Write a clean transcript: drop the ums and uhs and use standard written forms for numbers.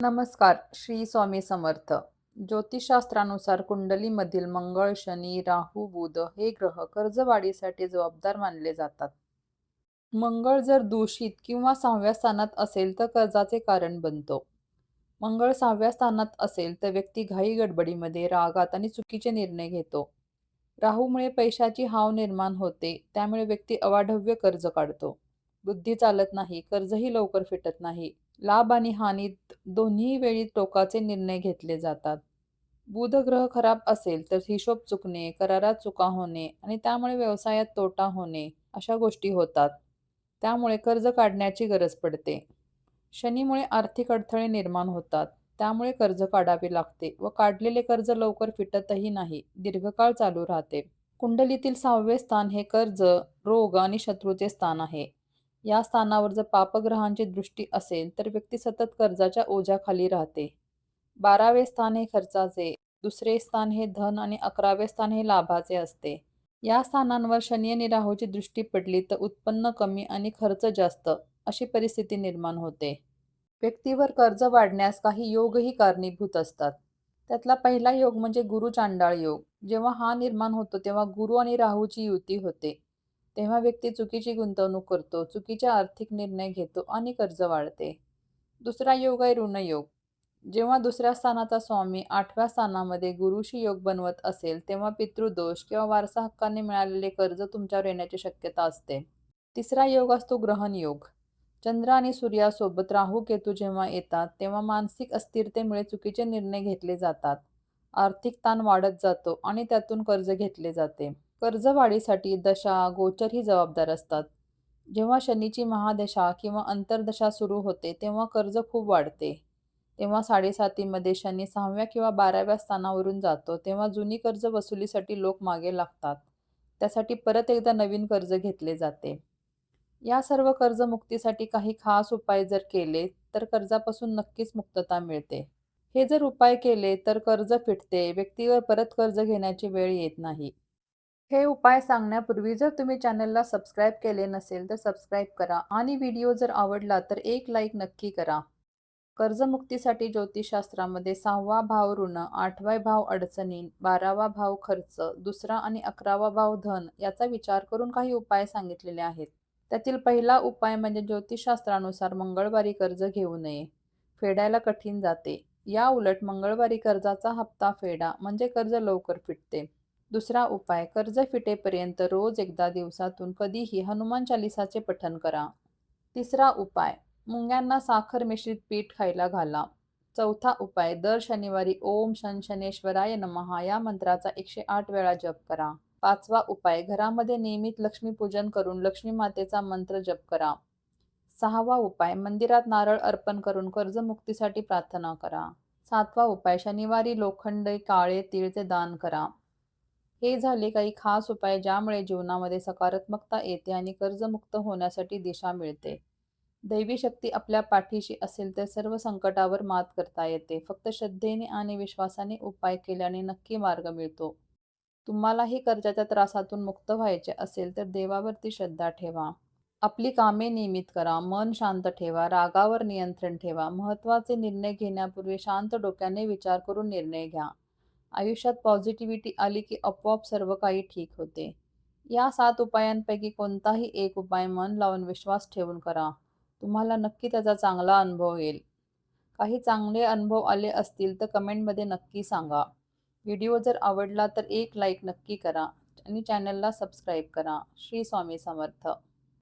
नमस्कार. श्री स्वामी समर्थ. ज्योतिषशास्त्रानुसार कुंडलीमधील मंगळ, शनी, राहू, बुध हे ग्रह कर्जवाढीसाठी जबाबदार मानले जातात. मंगळ जर दूषित किंवा 6व्या स्थानात असेल तर कर्जाचे कारण बनतो. मंगळ 6व्या स्थानात असेल तर व्यक्ती घाई-गडबडीमध्ये, रागात आणि चुकीचे निर्णय घेतो. राहूमुळे पैशाची हाव निर्माण होते, त्यामुळे व्यक्ती अवाढव्य कर्ज काढतो. बुद्धी चालत नाही, कर्जही लवकर फिटत नाही. लाभ आणि हानीत दोन्ही वेळी टोकाचे निर्णय घेतले जातात. बुध ग्रह खराब असेल तर हिशोब चुकणे, करारात चुका होणे आणि त्यामुळे व्यवसायात तोटा होणे अशा गोष्टी होतात. त्यामुळे कर्ज काढण्याची गरज पडते. शनीमुळे आर्थिक अडथळे निर्माण होतात. त्यामुळे कर्ज काढावे लागते व काढलेले कर्ज लवकर फिटतही नाही, दीर्घकाळ चालू राहते. कुंडलीतील 6वे स्थान हे कर्ज, रोग आणि शत्रूचे स्थान आहे. या स्थानावर जर पापग्रहांची दृष्टी असेल तर व्यक्ती सतत कर्जाच्या ओझ्याखाली राहते. 12वे स्थान हे खर्चाचे, दुसरे स्थान हे धन आणि 11वे स्थान हे लाभाचे असते. या स्थानांवर शनी आणि राहूची दृष्टी पडली तर उत्पन्न कमी आणि खर्च जास्त अशी परिस्थिती निर्माण होते. व्यक्तीवर कर्ज वाढण्यास काही योगही कारणीभूत असतात. त्यातला पहिला योग म्हणजे गुरु चांडाळ योग. जेव्हा हा निर्माण होतो तेव्हा गुरु आणि राहूची युती होते. तेव्हा व्यक्ती चुकीची गुंतवणूक करतो, चुकीचे आर्थिक निर्णय घेतो आणि कर्ज वाढते. दुसरा योग आहे ऋणयोग. जेव्हा दुसऱ्या स्थानाचा स्वामी 8व्या स्थानामध्ये गुरुशी योग बनवत असेल, तेव्हा पितृदोष किंवा वारसा हक्काने मिळालेले कर्ज तुमच्यावर येण्याची शक्यता असते. तिसरा योग असतो ग्रहण योग. चंद्र आणि सूर्यासोबत राहू केतू जेव्हा येतात, तेव्हा मानसिक अस्थिरतेमुळे चुकीचे निर्णय घेतले जातात. आर्थिक ताण वाढत जातो आणि त्यातून कर्ज घेतले जाते. कर्जवाढीसाठी दशा, गोचर ही जबाबदार असतात. जेव्हा शनीची महादशा किंवा अंतर्दशा सुरू होते, तेव्हा कर्ज खूप वाढते. तेव्हा 7.5मध्ये शनी 6व्या किंवा 12व्या स्थानावरून जातो, तेव्हा जुनी कर्ज वसुलीसाठी लोक मागे लागतात. त्यासाठी परत एकदा नवीन कर्ज घेतले जाते. या सर्व कर्जमुक्तीसाठी काही खास उपाय जर केले, तर कर्जापासून नक्कीच मुक्तता मिळते. हे जर उपाय केले तर कर्ज फिटते, व्यक्तीवर परत कर्ज घेण्याची वेळ येत नाही. हे उपाय सांगण्यापूर्वी जर तुम्ही चॅनलला सबस्क्राईब केले नसेल तर सबस्क्राईब करा आणि व्हिडिओ जर आवडला तर एक लाईक नक्की करा. कर्जमुक्तीसाठी ज्योतिषशास्त्रामध्ये 6वा भाव ऋण, 8वा भाव अडचणी, 12वा भाव खर्च, दुसरा आणि 11वा भाव धन याचा विचार करून काही उपाय सांगितलेले आहेत. त्यातील पहिला उपाय म्हणजे ज्योतिषशास्त्रानुसार मंगळवारी कर्ज घेऊ नये. फेडायला कठीण जाते. या उलट मंगळवारी कर्जाचा हप्ता फेडा म्हणजे कर्ज लवकर फिटते. दुसरा उपाय, कर्ज फिटेपर्यंत रोज एकदा दिवसातून कधीही हनुमान चालिसाचे पठण करा. तिसरा उपाय, मुंग्यांना साखर मिश्रित पीठ खायला घाला. चौथा उपाय, दर शनिवारी ओम शन शनेश्वराय नमः या मंत्राचा 108 वेळा जप करा. पाचवा उपाय, घरामध्ये नियमित लक्ष्मीपूजन करून लक्ष्मी मातेचा मंत्र जप करा. सहावा उपाय, मंदिरात नारळ अर्पण करून कर्जमुक्तीसाठी प्रार्थना करा. सातवा उपाय, शनिवारी लोखंडी काळे तीळचे दान करा. हे झाले काही खास उपाय ज्यामुळे जीवनामध्ये सकारात्मकता येते आणि कर्जमुक्त होण्यासाठी दिशा मिळते. दैवी शक्ती आपल्या पाठीशी असेल तर सर्व संकटावर मात करता येते. फक्त श्रद्धेने आणि विश्वासाने उपाय केल्याने नक्की मार्ग मिळतो. तुम्हालाही कर्जाच्या त्रासातून मुक्त व्हायचे असेल तर देवावरती श्रद्धा ठेवा. आपली कामे नियमित करा. मन शांत ठेवा. रागावर नियंत्रण ठेवा. महत्त्वाचे निर्णय घेण्यापूर्वी शांत डोक्याने विचार करून निर्णय घ्या. आयुष्यात पॉझिटिव्हिटी आली की आपोआप सर्व काही ठीक होते. या 7 उपायांपैकी कोणताही एक उपाय मन लावून विश्वास ठेवून करा. तुम्हाला नक्की त्याचा चांगला अनुभव येईल. काही चांगले अनुभव आले असतील तर कमेंटमध्ये नक्की सांगा. व्हिडिओ जर आवडला तर एक लाईक नक्की करा आणि चॅनलला सबस्क्राईब करा. श्री स्वामी समर्थ.